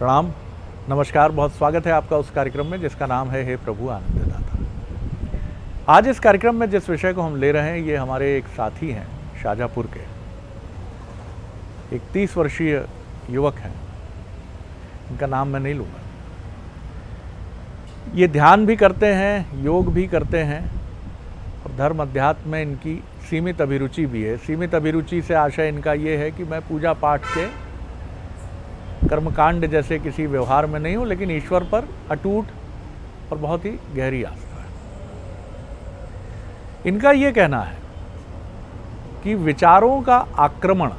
प्रणाम, नमस्कार। बहुत स्वागत है आपका उस कार्यक्रम में जिसका नाम है हे प्रभु आनंददाता। आज इस कार्यक्रम में जिस विषय को हम ले रहे हैं ये हमारे एक साथी हैं शाहजहाँपुर के, एक 30 वर्षीय युवक हैं। इनका नाम मैं नहीं लूँगा। ये ध्यान भी करते हैं, योग भी करते हैं और धर्म अध्यात्म में इनकी सीमित अभिरुचि भी है। सीमित अभिरुचि से आशय इनका ये है कि मैं पूजा पाठ के कर्मकांड जैसे किसी व्यवहार में नहीं हूँ, लेकिन ईश्वर पर अटूट और बहुत ही गहरी आस्था है। इनका ये कहना है कि विचारों का आक्रमण,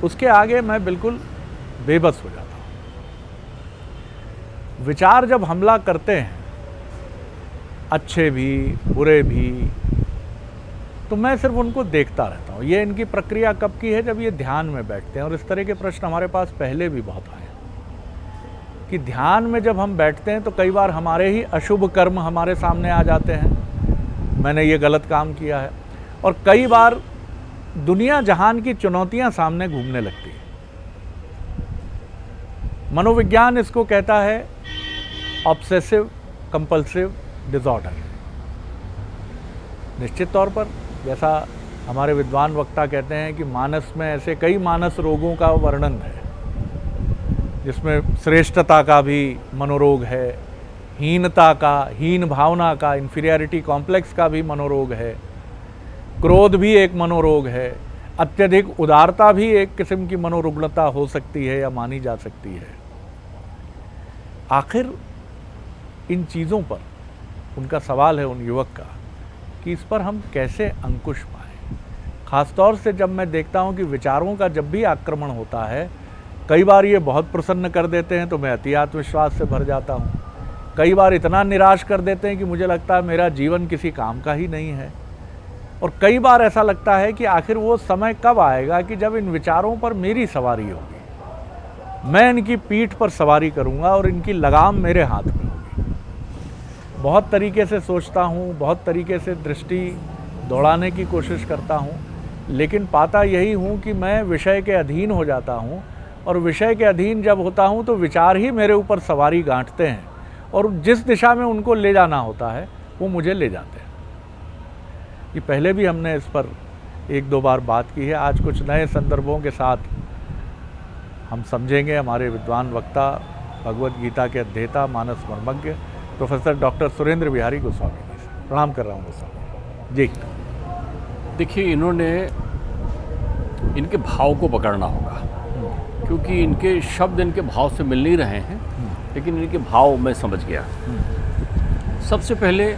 उसके आगे मैं बिल्कुल बेबस हो जाता हूँ। विचार जब हमला करते हैं, अच्छे भी बुरे भी, तो मैं सिर्फ उनको देखता रहता हूँ। ये इनकी प्रक्रिया कब की है? जब ये ध्यान में बैठते हैं। और इस तरह के प्रश्न हमारे पास पहले भी बहुत आए कि ध्यान में जब हम बैठते हैं तो कई बार हमारे ही अशुभ कर्म हमारे सामने आ जाते हैं, मैंने ये गलत काम किया है। और कई बार दुनिया जहान की चुनौतियां सामने घूमने लगती है। मनोविज्ञान इसको कहता है ऑब्सेसिव कंपल्सिव डिसऑर्डर। निश्चित तौर पर जैसा हमारे विद्वान वक्ता कहते हैं कि मानस में ऐसे कई मानस रोगों का वर्णन है, जिसमें श्रेष्ठता का भी मनोरोग है, हीनता का, हीन भावना का, इंफीरियरिटी कॉम्प्लेक्स का भी मनोरोग है, क्रोध भी एक मनोरोग है, अत्यधिक उदारता भी एक किस्म की मनोरुग्णता हो सकती है या मानी जा सकती है। आखिर इन चीज़ों पर उनका सवाल है, उन युवक का, कि इस पर हम कैसे अंकुश पाएं। ख़ासतौर से जब मैं देखता हूं कि विचारों का जब भी आक्रमण होता है, कई बार ये बहुत प्रसन्न कर देते हैं तो मैं अति आत्मविश्वास से भर जाता हूं। कई बार इतना निराश कर देते हैं कि मुझे लगता है मेरा जीवन किसी काम का ही नहीं है। और कई बार ऐसा लगता है कि आखिर वो समय कब आएगा कि जब इन विचारों पर मेरी सवारी होगी, मैं इनकी पीठ पर सवारी करूँगा और इनकी लगाम मेरे हाथ में। बहुत तरीके से सोचता हूँ, बहुत तरीके से दृष्टि दौड़ाने की कोशिश करता हूँ, लेकिन पाता यही हूँ कि मैं विषय के अधीन हो जाता हूँ। और विषय के अधीन जब होता हूँ तो विचार ही मेरे ऊपर सवारी गांठते हैं और जिस दिशा में उनको ले जाना होता है वो मुझे ले जाते हैं। ये पहले भी हमने इस पर 1-2 बार बात की है। आज कुछ नए संदर्भों के साथ हम समझेंगे। हमारे विद्वान वक्ता, भगवद गीता के अध्येता, मानस मर्मज्ञ प्रोफेसर डॉक्टर सुरेंद्र बिहारी गोस्वामी जी से प्रणाम कर रहा हूँ गोस्वामी जी। देखिए, इन्होंने इनके भाव को पकड़ना होगा, क्योंकि इनके शब्द इनके भाव से मिल नहीं रहे हैं, लेकिन इनके भाव मैं समझ गया। सबसे पहले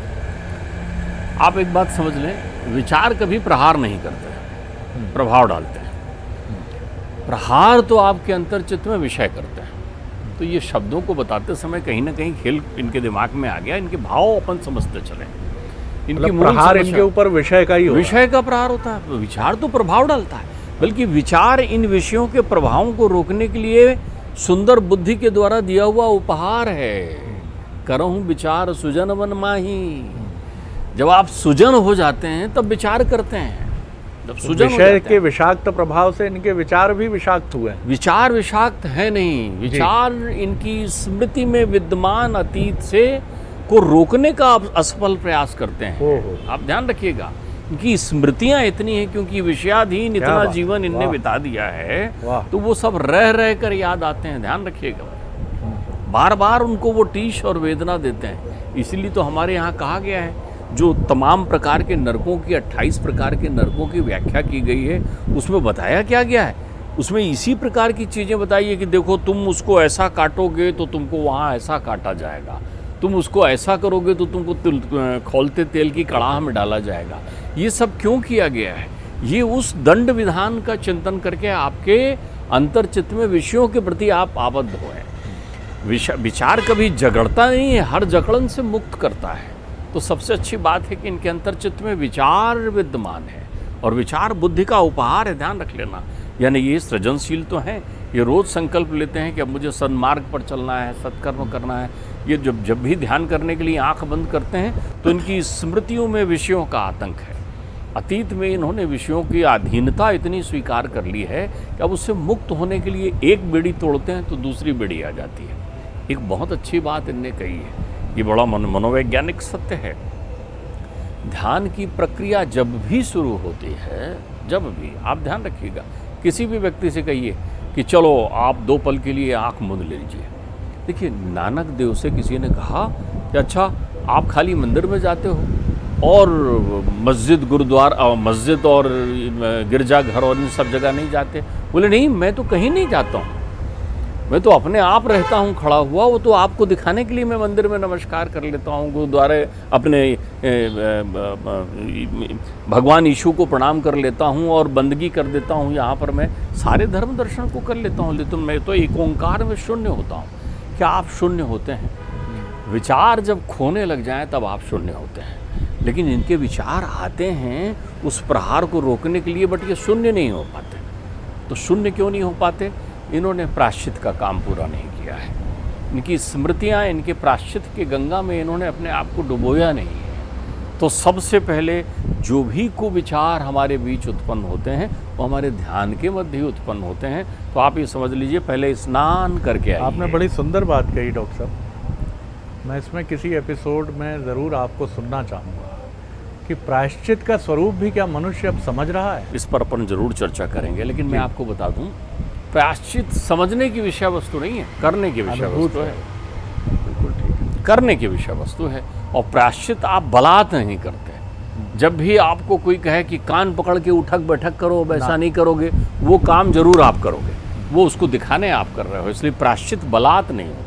आप एक बात समझ लें, विचार कभी प्रहार नहीं करते, प्रभाव डालते हैं। प्रहार तो आपके अंतर्चित्त में विषय करते हैं। तो ये शब्दों को बताते समय कहीं ना कहीं खेल इनके दिमाग में आ गया। इनके भाव अपन समझते चले। इनकी प्रहार इनके ऊपर विषय का ही होता है। विषय का प्रहार होता है। विचार तो प्रभाव डालता है, बल्कि विचार इन विषयों के प्रभावों को रोकने के लिए सुंदर बुद्धि के द्वारा दिया हुआ उपहार है। करहूं विचार सुजन मन माही। जब आप सुजन हो जाते हैं तब विचार करते हैं। विषय के विषाक्त प्रभाव से इनके विचार भी विषाक्त हुए हैं। विचार विषाक्त है नहीं, विचार इनकी स्मृति में विद्यमान अतीत से को रोकने का असफल प्रयास करते हैं। आप ध्यान रखिएगा, इनकी स्मृतियां इतनी हैं, क्योंकि विषयाधीन इतना जीवन इनने बिता दिया है, तो वो सब रह रह कर याद आते हैं। ध्यान रखिएगा, बार बार उनको वो टीश और वेदना देते हैं। इसीलिए तो हमारे यहाँ कहा गया है, जो तमाम प्रकार के नरकों की 28 प्रकार के नरकों की व्याख्या की गई है, उसमें बताया क्या गया है? उसमें इसी प्रकार की चीज़ें बताई है कि देखो, तुम उसको ऐसा काटोगे तो तुमको वहाँ ऐसा काटा जाएगा, तुम उसको ऐसा करोगे तो तुमको खौलते तेल की कड़ाह में डाला जाएगा। ये सब क्यों किया गया है? ये उस दंड विधान का चिंतन करके आपके अंतर्चित्त में विषयों के प्रति आप आबद्ध हो। विचार कभी जगड़ता नहीं है, हर जकड़न से मुक्त करता है। तो सबसे अच्छी बात है कि इनके अंतर्चित्त में विचार विद्यमान है, और विचार बुद्धि का उपहार है। ध्यान रख लेना, यानी ये सृजनशील तो हैं। ये रोज़ संकल्प लेते हैं कि अब मुझे सन्मार्ग पर चलना है, सत्कर्म करना है। ये जब भी ध्यान करने के लिए आंख बंद करते हैं तो इनकी स्मृतियों में विषयों का आतंक है। अतीत में इन्होंने विषयों की अधीनता इतनी स्वीकार कर ली है कि अब उससे मुक्त होने के लिए एक बेड़ी तोड़ते हैं तो दूसरी बेड़ी आ जाती है। एक बहुत अच्छी बात इनने कही है, ये बड़ा मनोवैज्ञानिक सत्य है। ध्यान की प्रक्रिया जब भी शुरू होती है, जब भी, आप ध्यान रखिएगा, किसी भी व्यक्ति से कहिए कि चलो आप 2 पल के लिए आंख मूंद लीजिए। देखिए, नानक देव से किसी ने कहा कि अच्छा आप खाली मंदिर में जाते हो और मस्जिद, गुरुद्वारा, मस्जिद और गिरजाघर और इन सब जगह नहीं जाते? बोले नहीं, मैं तो कहीं नहीं जाता हूँ, मैं तो अपने आप रहता हूँ खड़ा हुआ, वो तो आपको दिखाने के लिए मैं मंदिर में नमस्कार कर लेता हूँ, गुरुद्वारे अपने भगवान यीशु को प्रणाम कर लेता हूँ और बंदगी कर देता हूँ, यहाँ पर मैं सारे धर्म दर्शन को कर लेता हूँ, लेकिन मैं तो एक ओंकार में शून्य होता हूँ। क्या आप शून्य होते हैं? विचार जब खोने लग जाएं तब आप शून्य होते हैं। लेकिन इनके विचार आते हैं उस प्रहार को रोकने के लिए, बट ये शून्य नहीं हो पाते। तो शून्य क्यों नहीं हो पाते? इन्होंने प्रायश्चित का काम पूरा नहीं किया है। इनकी स्मृतियाँ, इनके प्रायश्चित के गंगा में इन्होंने अपने आप को डुबोया नहीं है। तो सबसे पहले जो भी कुविचार हमारे बीच उत्पन्न होते हैं वो हमारे ध्यान के मध्य ही उत्पन्न होते हैं। तो आप ये समझ लीजिए, पहले स्नान करके आइए। आपने बड़ी सुंदर बात कही डॉक्टर साहब, मैं इसमें किसी एपिसोड में ज़रूर आपको सुनना चाहूँगा कि प्रायश्चित का स्वरूप भी क्या मनुष्य अब समझ रहा है? इस पर अपन जरूर चर्चा करेंगे, लेकिन मैं आपको बता दूं, प्रायश्चित समझने की विषय वस्तु नहीं है, करने की विषय वस्तु है। बिल्कुल ठीक है, करने की विषय वस्तु है। और प्रायश्चित आप बलात् नहीं करते। जब भी आपको कोई कहे कि कान पकड़ के उठक बैठक करो, वैसा नहीं करोगे, वो काम जरूर आप करोगे, वो उसको दिखाने आप कर रहे हो। इसलिए प्रायश्चित बलात् नहीं होता।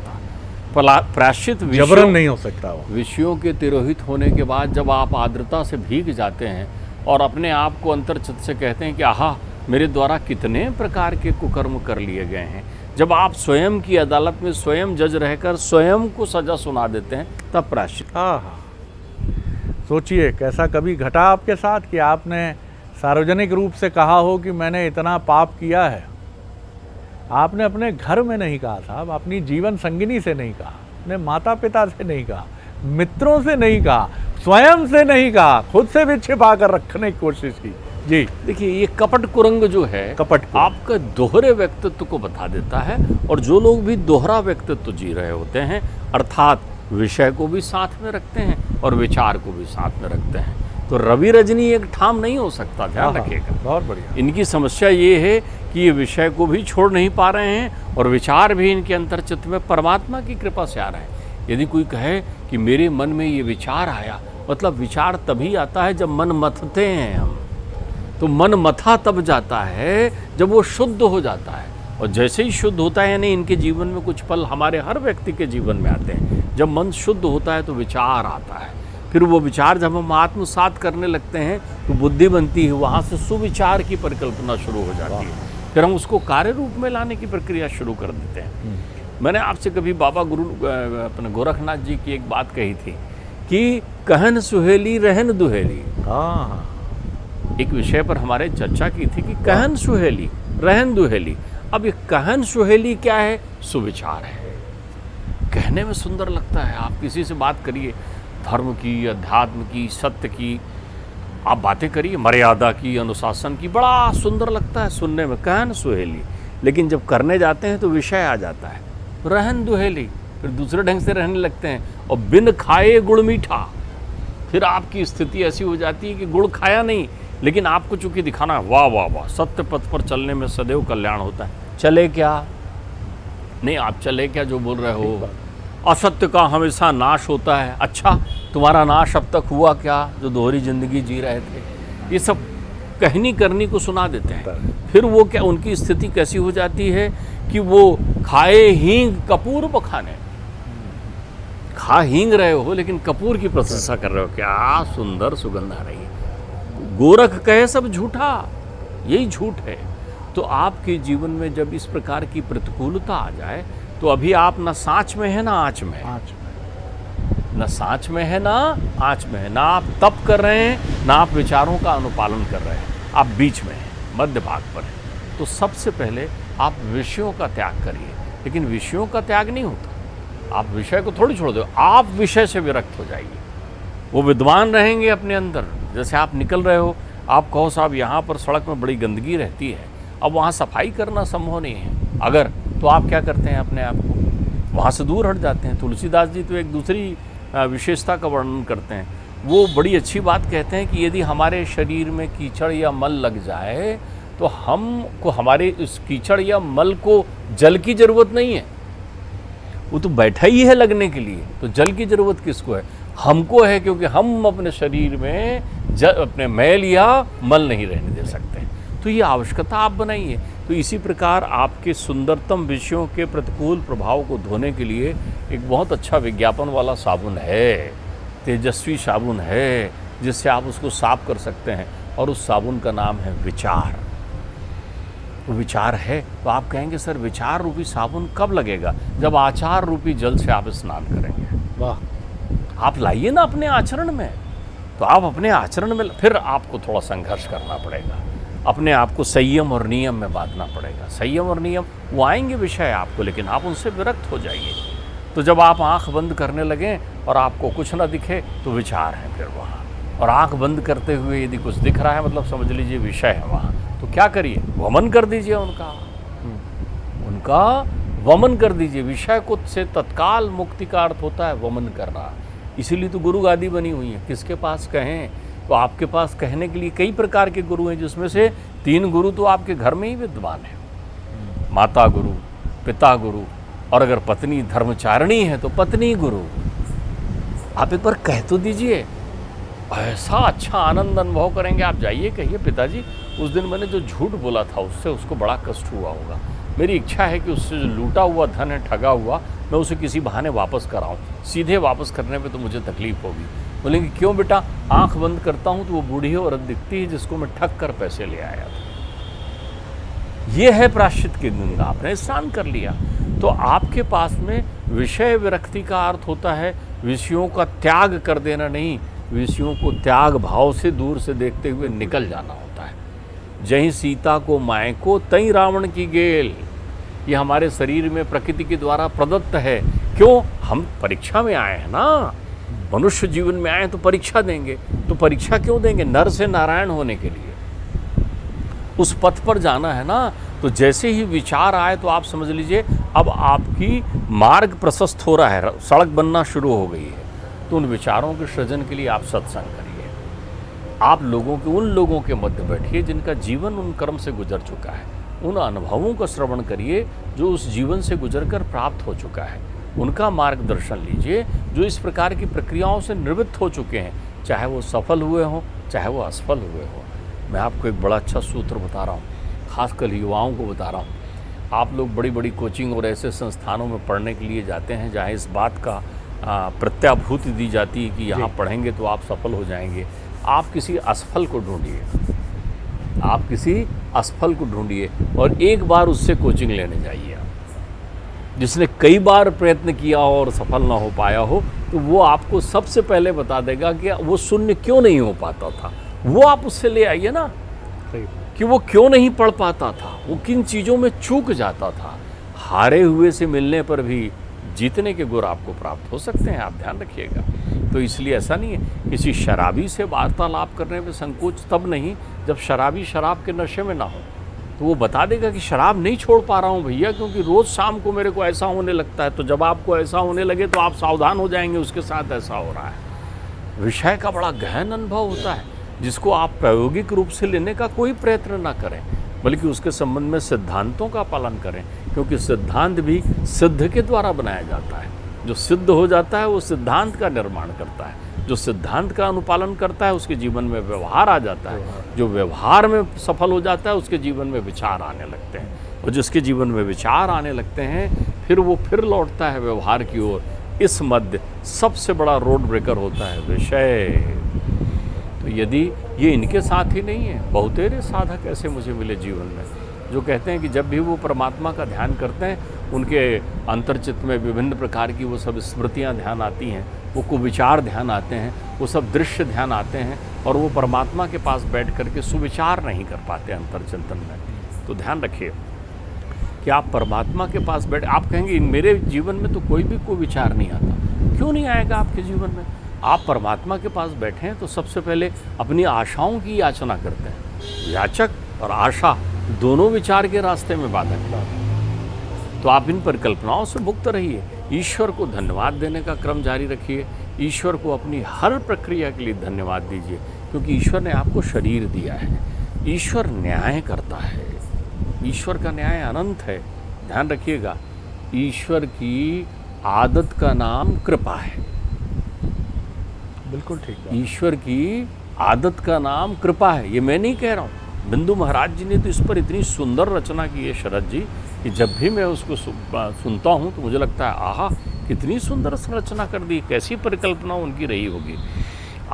प्रायश्चित जबरन नहीं हो सकता। वो विषयों के तिरोहित होने के बाद जब आप आर्द्रता से भीग जाते हैं और अपने आप को अंतर्चित से कहते हैं कि आहा, मेरे द्वारा कितने प्रकार के कुकर्म कर लिए गए हैं, जब आप स्वयं की अदालत में स्वयं जज रहकर स्वयं को सजा सुना देते हैं, तब प्रायश्चित। हाँ, सोचिए कैसा कभी घटा आपके साथ कि आपने सार्वजनिक रूप से कहा हो कि मैंने इतना पाप किया है। आपने अपने घर में नहीं कहा साहब, अपनी जीवन संगिनी से नहीं कहा, अपने माता पिता से नहीं कहा, मित्रों से नहीं कहा, स्वयं से नहीं कहा, खुद से भी छिपा कर रखने की कोशिश की। जी देखिए, ये कपट कुरंग जो है, कपट आपका दोहरे व्यक्तित्व को बता देता है। और जो लोग भी दोहरा व्यक्तित्व जी रहे होते हैं, अर्थात विषय को भी साथ में रखते हैं और विचार को भी साथ में रखते हैं, तो रवि रजनी एक ठाम नहीं हो सकता। ध्यान रखिएगा, बहुत बढ़िया। इनकी समस्या ये है कि ये विषय को भी छोड़ नहीं पा रहे हैं और विचार भी इनके अंतर्चित्त में परमात्मा की कृपा से आ रहे हैं। यदि कोई कहे कि मेरे मन में ये विचार आया, मतलब विचार तभी आता है जब मन मथते हैं हम, तो मन मथा तब जाता है जब वो शुद्ध हो जाता है। और जैसे ही शुद्ध होता है, यानी इनके जीवन में कुछ पल हमारे हर व्यक्ति के जीवन में आते हैं, जब मन शुद्ध होता है तो विचार आता है। फिर वो विचार जब हम आत्मसात करने लगते हैं तो बुद्धि बनती है, वहाँ से सुविचार की परिकल्पना शुरू हो जाती है। फिर हम उसको कार्य रूप में लाने की प्रक्रिया शुरू कर देते हैं। मैंने आपसे कभी बाबा गुरु अपने गोरखनाथ जी की एक बात कही थी कि कहन सुहेली रहन दुहेली। हाँ, एक विषय पर हमारे चर्चा की थी कि कहन सुहेली रहन दुहेली। अब ये कहन सुहेली क्या है? सुविचार है। कहने में सुंदर लगता है, आप किसी से बात करिए, धर्म की, अध्यात्म की, सत्य की आप बातें करिए, मर्यादा की, अनुशासन की, बड़ा सुंदर लगता है सुनने में, कहन सुहेली। लेकिन जब करने जाते हैं तो विषय आ जाता है, रहन दुहेली, फिर दूसरे ढंग से रहने लगते हैं। और बिन खाए गुड़ मीठा, फिर आपकी स्थिति ऐसी हो जाती है कि गुड़ खाया नहीं, लेकिन आपको चूंकि दिखाना है, वाह वाह वाह, सत्य पथ पर चलने में सदैव कल्याण होता है। चले क्या? नहीं, आप चले क्या जो बोल रहे हो? असत्य का हमेशा नाश होता है। अच्छा, तुम्हारा नाश अब तक हुआ क्या जो दोहरी जिंदगी जी रहे थे? ये सब कहनी करनी को सुना देते हैं। फिर वो क्या, उनकी स्थिति कैसी हो जाती है कि वो खाए हींग कपूर बखाने, खा हींग रहे हो लेकिन कपूर की प्रशंसा कर रहे हो, क्या सुंदर सुगंध आ रही है। गोरख कहे सब झूठा, यही झूठ है। तो आपके जीवन में जब इस प्रकार की प्रतिकूलता आ जाए तो अभी आप न सांच में है ना आँच में है, न सांच में है ना आँच में है, ना आप तप कर रहे हैं ना आप विचारों का अनुपालन कर रहे हैं, आप बीच में हैं, मध्य भाग पर हैं। तो सबसे पहले आप विषयों का त्याग करिए। लेकिन विषयों का त्याग नहीं होता, आप विषय को थोड़ी छोड़ दो, आप विषय से विरक्त हो जाइए। वो विद्वान रहेंगे अपने अंदर, जैसे आप निकल रहे हो, आप कहो साहब यहाँ पर सड़क में बड़ी गंदगी रहती है, अब वहाँ सफाई करना संभव नहीं है अगर, तो आप क्या करते हैं, अपने आप को वहाँ से दूर हट जाते हैं। तुलसीदास जी तो एक दूसरी विशेषता का वर्णन करते हैं, वो बड़ी अच्छी बात कहते हैं कि यदि हमारे शरीर में कीचड़ या मल लग जाए तो हमको हमारे इस कीचड़ या मल को जल की ज़रूरत नहीं है, वो तो बैठा ही है लगने के लिए, तो जल की ज़रूरत किसको है, हमको है, क्योंकि हम अपने शरीर में अपने मैल या मल नहीं रहने दे सकते। तो ये आवश्यकता आप बनाइए। तो इसी प्रकार आपके सुंदरतम विषयों के प्रतिकूल प्रभाव को धोने के लिए एक बहुत अच्छा विज्ञापन वाला साबुन है, तेजस्वी साबुन है, जिससे आप उसको साफ कर सकते हैं, और उस साबुन का नाम है विचार। तो विचार है तो आप कहेंगे सर विचार रूपी साबुन कब लगेगा, जब आचार रूपी जल से आप स्नान करेंगे। वाह, आप लाइए ना अपने आचरण में, तो आप अपने आचरण में फिर आपको थोड़ा संघर्ष करना पड़ेगा, अपने आप को संयम और नियम में बांधना पड़ेगा। संयम और नियम वो आएंगे विषय आपको, लेकिन आप उनसे विरक्त हो जाइए। तो जब आप आंख बंद करने लगें और आपको कुछ ना दिखे तो विचार है फिर वहाँ, और आंख बंद करते हुए यदि कुछ दिख रहा है मतलब समझ लीजिए विषय है वहाँ, तो क्या करिए, वमन कर दीजिए उनका वमन कर दीजिए। विषय को से तत्काल मुक्ति का अर्थ होता है वमन करना। इसीलिए तो गुरु गादी बनी हुई है, किसके पास कहें, तो आपके पास कहने के लिए कई प्रकार के गुरु हैं, जिसमें से 3 गुरु तो आपके घर में ही विद्यमान हैं, माता गुरु, पिता गुरु, और अगर पत्नी धर्मचारिणी है तो पत्नी गुरु। आप एक बार कह तो दीजिए, ऐसा अच्छा आनंद अनुभव करेंगे। आप जाइए कहिए पिताजी उस दिन मैंने जो झूठ बोला था उससे उसको बड़ा कष्ट हुआ होगा, मेरी इच्छा है कि उससे जो लूटा हुआ धन है, ठगा हुआ, मैं उसे किसी बहाने वापस कराऊं। सीधे वापस करने में तो मुझे तकलीफ होगी। बोलेंगे क्यों बेटा, आंख बंद करता हूं तो वो बूढ़ी औरत दिखती है जिसको मैं ठग कर पैसे ले आया था। ये है प्रायश्चित की गंगा, आपने स्नान कर लिया। तो आपके पास में विषय विरक्ति का अर्थ होता है विषयों का त्याग कर देना नहीं, विषयों को त्याग भाव से दूर से देखते हुए निकल जाना होता है। जहीं सीता को माय को तई रावण की गेल, ये हमारे शरीर में प्रकृति के द्वारा प्रदत्त है। क्यों, हम परीक्षा में आए हैं ना, मनुष्य जीवन में आए तो परीक्षा देंगे। तो परीक्षा क्यों देंगे, नर से नारायण होने के लिए, उस पथ पर जाना है ना। तो जैसे ही विचार आए तो आप समझ लीजिए अब आपकी मार्ग प्रशस्त हो रहा है, सड़क बनना शुरू हो गई है। तो उन विचारों के सृजन के लिए आप सत्संग करिए, आप लोगों के उन लोगों के मध्य बैठिए जिनका जीवन उन कर्म से गुजर चुका है, उन अनुभवों का श्रवण करिए जो उस जीवन से गुजर कर प्राप्त हो चुका है, उनका मार्गदर्शन लीजिए जो इस प्रकार की प्रक्रियाओं से निवृत्त हो चुके हैं, चाहे वो सफल हुए हों चाहे वो असफल हुए हों। मैं आपको एक बड़ा अच्छा सूत्र बता रहा हूँ, खासकर युवाओं को बता रहा हूँ। आप लोग बड़ी बड़ी कोचिंग और ऐसे संस्थानों में पढ़ने के लिए जाते हैं जहाँ इस बात का प्रत्याभूति दी जाती है कि यहाँ पढ़ेंगे तो आप सफल हो जाएंगे। आप किसी असफल को ढूंढिए, आप किसी असफल को ढूंढिए और एक बार उससे कोचिंग लेने जाइए। जिसने कई बार प्रयत्न किया हो और सफल ना हो पाया हो, तो वो आपको सबसे पहले बता देगा कि वो शून्य क्यों नहीं हो पाता था। वो आप उससे ले आइए ना कि वो क्यों नहीं पढ़ पाता था, वो किन चीज़ों में चूक जाता था। हारे हुए से मिलने पर भी जीतने के गुर आपको प्राप्त हो सकते हैं, आप ध्यान रखिएगा। तो इसलिए ऐसा नहीं है, किसी शराबी से वार्तालाप करने में संकोच तब नहीं जब शराबी शराब के नशे में ना हो। तो वो बता देगा कि शराब नहीं छोड़ पा रहा हूँ भैया, क्योंकि रोज़ शाम को मेरे को ऐसा होने लगता है। तो जब आपको ऐसा होने लगे तो आप सावधान हो जाएंगे, उसके साथ ऐसा हो रहा है। विषय का बड़ा गहन अनुभव होता है जिसको आप प्रायोगिक रूप से लेने का कोई प्रयत्न ना करें, बल्कि उसके संबंध में सिद्धांतों का पालन करें, क्योंकि सिद्धांत भी सिद्ध के द्वारा बनाया जाता है। जो सिद्ध हो जाता है वो सिद्धांत का निर्माण करता है, जो सिद्धांत का अनुपालन करता है उसके जीवन में व्यवहार आ जाता है, जो व्यवहार में सफल हो जाता है उसके जीवन में विचार आने लगते हैं, और जिसके जीवन में विचार आने लगते हैं फिर वो फिर लौटता है व्यवहार की ओर। इस मध्य सबसे बड़ा रोड ब्रेकर होता है विषय। तो यदि ये इनके साथ ही नहीं है, बहुतेरे साधक ऐसे मुझे मिले जीवन में जो कहते हैं कि जब भी वो परमात्मा का ध्यान करते हैं उनके अंतर्चित्त में विभिन्न प्रकार की वो सब स्मृतियाँ ध्यान आती हैं, वो कुविचार ध्यान आते हैं, वो सब दृश्य ध्यान आते हैं, और वो परमात्मा के पास बैठ करके सुविचार नहीं कर पाते अंतर्चिंतन में। तो ध्यान रखिए कि आप परमात्मा के पास बैठ, आप कहेंगे मेरे जीवन में तो कोई भी कोई विचार नहीं आता। क्यों नहीं आएगा आपके जीवन में? आप परमात्मा के पास बैठे हैं तो सबसे पहले अपनी आशाओं की याचना करते हैं। याचक और आशा दोनों विचार के रास्ते में बाधक है। तो आप इन परिकल्पनाओं से मुक्त रहिए, ईश्वर को धन्यवाद देने का क्रम जारी रखिए, ईश्वर को अपनी हर प्रक्रिया के लिए धन्यवाद दीजिए, क्योंकि ईश्वर ने आपको शरीर दिया है। ईश्वर न्याय करता है, ईश्वर का न्याय अनंत है। ध्यान रखिएगा, ईश्वर की आदत का नाम कृपा है। बिल्कुल ठीक है। ईश्वर की आदत का नाम कृपा है, ये मैं नहीं कह रहा हूँ। बिंदु महाराज जी ने तो इस पर इतनी सुंदर रचना की है शरद जी, कि जब भी मैं उसको सुनता हूँ तो मुझे लगता है आहा, कितनी सुंदर संरचना कर दी, कैसी परिकल्पना उनकी रही होगी।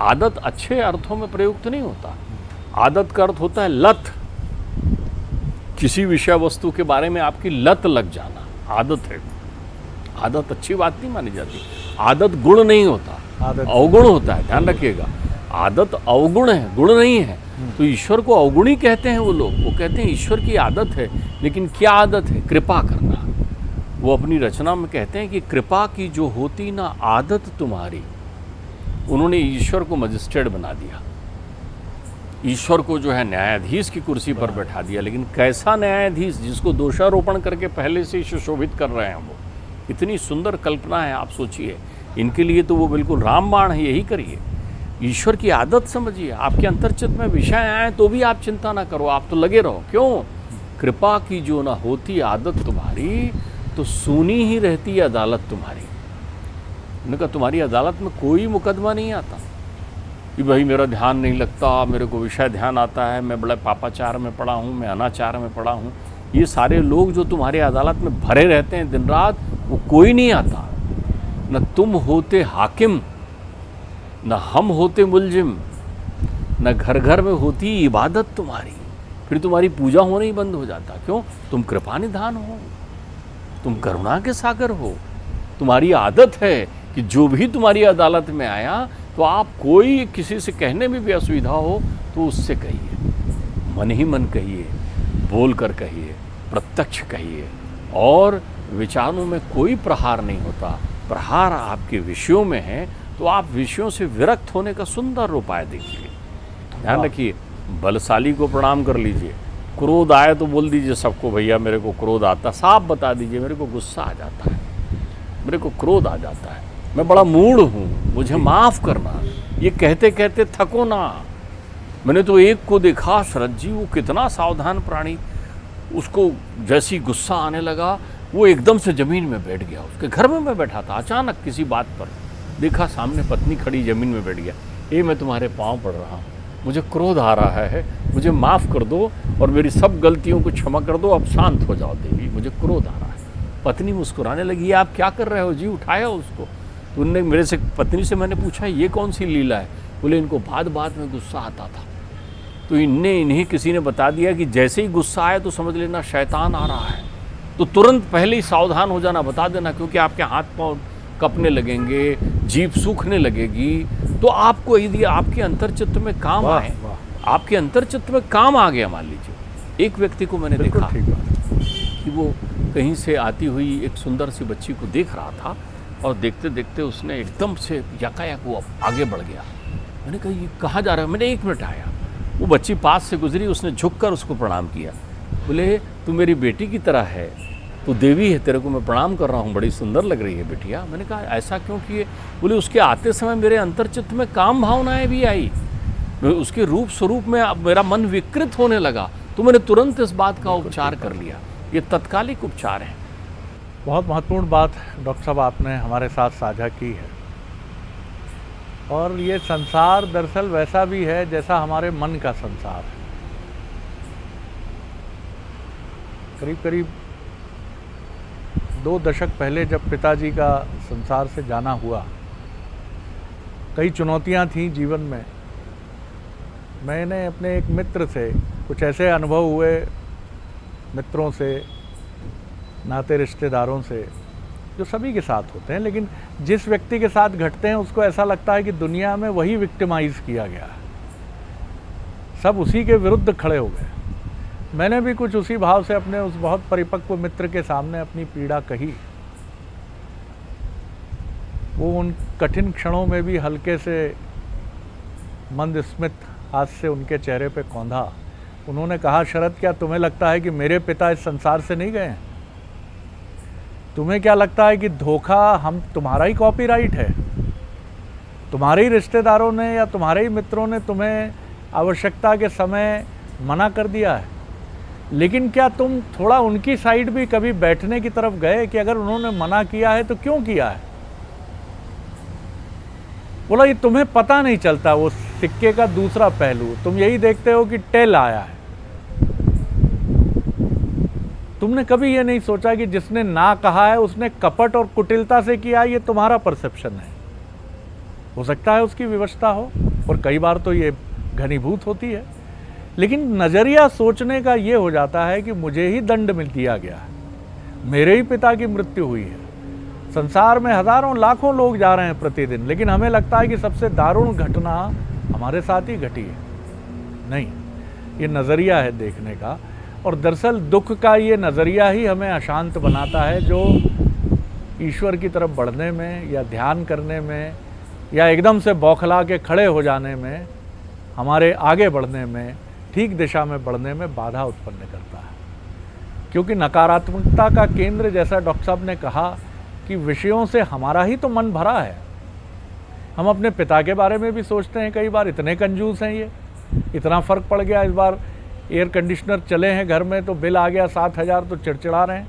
आदत अच्छे अर्थों में प्रयुक्त नहीं होता। आदत का अर्थ होता है लत, किसी विषय वस्तु के बारे में आपकी लत लग जाना, आदत है। आदत अच्छी बात नहीं मानी जाती। आदत गुण नहीं होता, अवगुण होता है। ध्यान रखिएगा, आदत अवगुण है, गुण नहीं है। तो ईश्वर को अवगुणी कहते हैं वो लोग। वो कहते हैं ईश्वर की आदत है, लेकिन क्या आदत है? कृपा करना। वो अपनी रचना में कहते हैं कि कृपा की जो होती ना आदत तुम्हारी। उन्होंने ईश्वर को मजिस्ट्रेट बना दिया, ईश्वर को जो है न्यायाधीश की कुर्सी पर बैठा दिया। लेकिन कैसा न्यायाधीश, जिसको दोषारोपण करके पहले से ही सुशोभित कर रहे हैं। वो इतनी सुंदर कल्पना है, आप सोचिए। इनके लिए तो वो बिल्कुल रामबाण है। यही करिए, ईश्वर की आदत समझिए। आपके अंतर्चित में विषय आए तो भी आप चिंता ना करो, आप तो लगे रहो। क्यों? कृपा की जो ना होती आदत तुम्हारी, तो सुनी ही रहती अदालत तुम्हारी। उन्होंने कहा तुम्हारी अदालत में कोई मुकदमा नहीं आता कि भाई मेरा ध्यान नहीं लगता, मेरे को विषय ध्यान आता है, मैं बड़ा पापाचार में पड़ा हूँ, मैं अनाचार में पड़ा हूँ। ये सारे लोग जो तुम्हारी अदालत में भरे रहते हैं दिन रात, वो कोई नहीं आता। न तुम होते हाकिम, न हम होते मुलजिम, न घर घर में होती इबादत तुम्हारी। फिर तुम्हारी पूजा होना ही बंद हो जाता। क्यों? तुम कृपा निधान हो, तुम करुणा के सागर हो। तुम्हारी आदत है कि जो भी तुम्हारी अदालत में आया तो आप कोई किसी से कहने में भी असुविधा हो तो उससे कहिए, मन ही मन कहिए, बोल कर कहिए, प्रत्यक्ष कहिए। और विचारों में कोई प्रहार नहीं होता। प्रहार आपके विषयों में है, तो आप विषयों से विरक्त होने का सुंदर उपाय देखिए। ध्यान रखिए, बलशाली को प्रणाम कर लीजिए। क्रोध आए तो बोल दीजिए सबको, भैया मेरे को क्रोध आता। साफ बता दीजिए, मेरे को गुस्सा आ जाता है, मेरे को क्रोध आ जाता है, मैं बड़ा मूड हूँ, मुझे माफ़ करना। ये कहते कहते थको ना। मैंने तो एक को देखा शरद जी, वो कितना सावधान प्राणी, उसको जैसी गुस्सा आने लगा वो एकदम से ज़मीन में बैठ गया। उसके घर में मैं बैठा था, अचानक किसी बात पर देखा सामने पत्नी खड़ी, ज़मीन में बैठ गया। ये मैं तुम्हारे पाँव पड़ रहा हूँ, मुझे क्रोध आ रहा है, मुझे माफ़ कर दो और मेरी सब गलतियों को क्षमा कर दो, अब शांत हो जाओ देवी, मुझे क्रोध आ रहा है। पत्नी मुस्कुराने लगी, आप क्या कर रहे हो जी? उठाया उसको। तो उनने मेरे से, पत्नी से मैंने पूछा ये कौन सी लीला है? बोले इनको बात बात में गुस्सा आता था, तो इन्हें किसी ने बता दिया कि जैसे ही गुस्सा आए तो समझ लेना शैतान आ रहा है, तो तुरंत पहले ही सावधान हो जाना, बता देना, क्योंकि आपके हाथ पाँव कपने लगेंगे, जीभ सूखने लगेगी। तो आपको यदि आपके अंतर्चित्त में काम आए, आपके अंतर्चित्त में काम आ गया, मान लीजिए एक व्यक्ति को मैंने देखा कि वो कहीं से आती हुई एक सुंदर सी बच्ची को देख रहा था, और देखते देखते उसने एकदम से यकायक वो आगे बढ़ गया। मैंने कहा ये कहाँ जा रहा है? मैंने 1 मिनट आया। वो बच्ची पास से गुजरी, उसने झुककर उसको प्रणाम किया। बोले तू मेरी बेटी की तरह है, तू देवी है, तेरे को मैं प्रणाम कर रहा हूँ, बड़ी सुंदर लग रही है बिटिया। मैंने कहा ऐसा क्यों किए? बोले उसके आते समय मेरे अंतर्चित्त में काम भावनाएं भी आई, उसके रूप स्वरूप में अब मेरा मन विकृत होने लगा, तो मैंने तुरंत इस बात का उपचार कर लिया। ये तत्कालिक उपचार है। बहुत महत्वपूर्ण बात डॉक्टर साहब आपने हमारे साथ साझा की है। और ये संसार दरअसल वैसा भी है जैसा हमारे मन का संसार है। करीब करीब 2 दशक पहले जब पिताजी का संसार से जाना हुआ, कई चुनौतियां थीं जीवन में। मैंने अपने एक मित्र से कुछ ऐसे अनुभव हुए, मित्रों से, नाते रिश्तेदारों से, जो सभी के साथ होते हैं, लेकिन जिस व्यक्ति के साथ घटते हैं उसको ऐसा लगता है कि दुनिया में वही विक्टिमाइज किया गया है, सब उसी के विरुद्ध खड़े हो गए। मैंने भी कुछ उसी भाव से अपने उस बहुत परिपक्व मित्र के सामने अपनी पीड़ा कही। वो उन कठिन क्षणों में भी हल्के से मंद स्मित हाथ से उनके चेहरे पे कौंधा। उन्होंने कहा, शरद क्या तुम्हें लगता है कि मेरे पिता इस संसार से नहीं गए हैं? तुम्हें क्या लगता है कि धोखा हम तुम्हारा ही कॉपीराइट है? तुम्हारे ही रिश्तेदारों ने या तुम्हारे ही मित्रों ने तुम्हें आवश्यकता के समय मना कर दिया है? लेकिन क्या तुम थोड़ा उनकी साइड भी कभी बैठने की तरफ गए कि अगर उन्होंने मना किया है तो क्यों किया है? बोला, ये तुम्हें पता नहीं चलता वो सिक्के का दूसरा पहलू। तुम यही देखते हो कि टेल आया है। तुमने कभी ये नहीं सोचा कि जिसने ना कहा है उसने कपट और कुटिलता से किया। ये तुम्हारा परसेप्शन है। हो सकता है उसकी विवशता हो, और कई बार तो ये घनीभूत होती है, लेकिन नज़रिया सोचने का ये हो जाता है कि मुझे ही दंड मिल दिया गया है, मेरे ही पिता की मृत्यु हुई है। संसार में हजारों लाखों लोग जा रहे हैं प्रतिदिन, लेकिन हमें लगता है कि सबसे दारुण घटना हमारे साथ ही घटी है। नहीं, ये नज़रिया है देखने का, और दरअसल दुख का ये नज़रिया ही हमें अशांत बनाता है, जो ईश्वर की तरफ बढ़ने में या ध्यान करने में या एकदम से बौखला के खड़े हो जाने में, हमारे आगे बढ़ने में, ठीक दिशा में बढ़ने में बाधा उत्पन्न करता है। क्योंकि नकारात्मकता का केंद्र, जैसा डॉक्टर साहब ने कहा, कि विषयों से हमारा ही तो मन भरा है। हम अपने पिता के बारे में भी सोचते हैं कई बार, इतने कंजूस हैं ये, इतना फ़र्क पड़ गया। इस बार एयर कंडीशनर चले हैं घर में तो बिल आ गया 7,000, तो चिड़चिड़ा रहे हैं।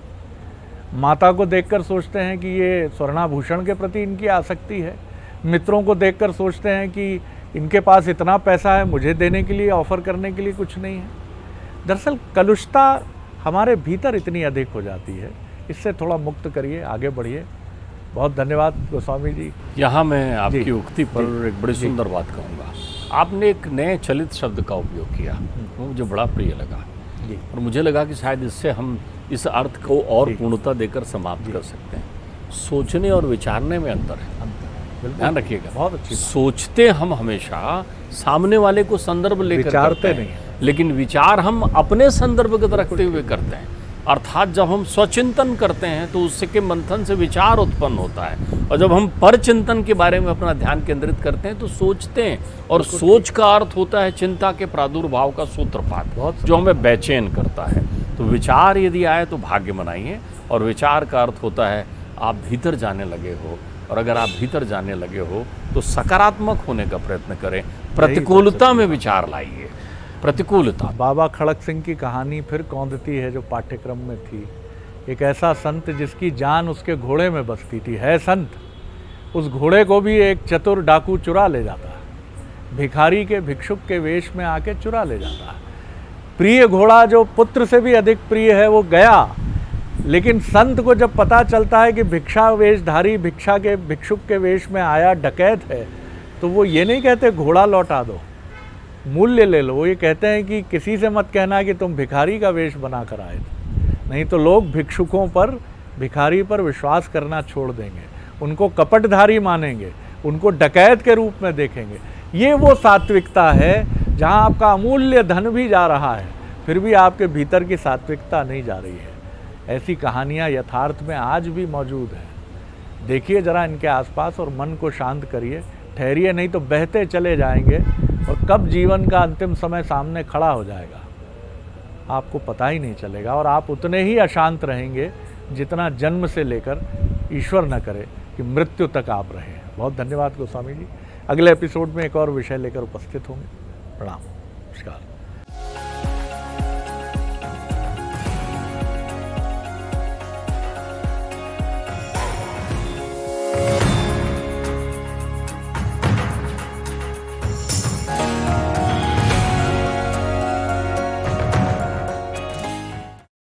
माता को देखकर सोचते हैं कि ये स्वर्णाभूषण के प्रति इनकी आसक्ति है। मित्रों को देखकर सोचते हैं कि इनके पास इतना पैसा है, मुझे देने के लिए, ऑफ़र करने के लिए कुछ नहीं है। दरअसल कलुषता हमारे भीतर इतनी अधिक हो जाती है। इससे थोड़ा मुक्त करिए, आगे बढ़िए। बहुत धन्यवाद गोस्वामी जी। यहाँ मैं आपकी उक्ति पर एक बड़ी सुंदर बात कहूँगा। आपने एक नए चलित शब्द का उपयोग किया, वो मुझे बड़ा प्रिय लगा, और मुझे लगा कि शायद इससे हम इस अर्थ को और पूर्णता देकर समाप्त कर सकते हैं। सोचने और विचारने में अंतर है, ध्यान रखिएगा। बहुत अच्छी। सोचते हम हमेशा सामने वाले को संदर्भ लेकर विचारते नहीं, लेकिन विचार हम अपने संदर्भगत रखते हुए करते हैं। अर्थात जब हम स्वचिंतन करते हैं तो उससे के मंथन से विचार उत्पन्न होता है, और जब हम परचिंतन के बारे में अपना ध्यान केंद्रित करते हैं तो सोचते हैं, और सोच का अर्थ होता है चिंता के प्रादुर्भाव का सूत्रपात, जो हमें बेचैन करता है। तो विचार यदि आए तो भाग्य मनाइए, और विचार का अर्थ होता है आप भीतर जाने लगे हो, और अगर आप भीतर जाने लगे हो तो सकारात्मक होने का प्रयत्न करें, प्रतिकूलता में विचार लाइए। प्रतिकूलता। बाबा खड़क सिंह की कहानी फिर कौंधती है, जो पाठ्यक्रम में थी। एक ऐसा संत जिसकी जान उसके घोड़े में बसती थी, है संत। उस घोड़े को भी एक चतुर डाकू चुरा ले जाता है, भिखारी के भिक्षुक के वेश में आके चुरा ले जाता है। प्रिय घोड़ा जो पुत्र से भी अधिक प्रिय है वो गया, लेकिन संत को जब पता चलता है कि भिक्षा वेशधारी भिक्षा के भिक्षुक के वेश में आया डकैत है, तो वो ये नहीं कहते घोड़ा लौटा दो, मूल्य ले लो। वो ये कहते हैं कि किसी से मत कहना कि तुम भिखारी का वेश बना कर आए थे, नहीं तो लोग भिक्षुकों पर, भिखारी पर विश्वास करना छोड़ देंगे, उनको कपटधारी मानेंगे, उनको डकैत के रूप में देखेंगे। ये वो सात्विकता है जहाँ आपका अमूल्य धन भी जा रहा है, फिर भी आपके भीतर की सात्विकता नहीं जा रही है। ऐसी कहानियाँ यथार्थ में आज भी मौजूद हैं। देखिए ज़रा इनके आसपास और मन को शांत करिए, ठहरिए, नहीं तो बहते चले जाएंगे, और कब जीवन का अंतिम समय सामने खड़ा हो जाएगा आपको पता ही नहीं चलेगा, और आप उतने ही अशांत रहेंगे जितना जन्म से लेकर, ईश्वर न करे कि मृत्यु तक आप रहे। बहुत धन्यवाद गोस्वामी जी। अगले एपिसोड में एक और विषय लेकर उपस्थित होंगे। प्रणाम, नमस्कार।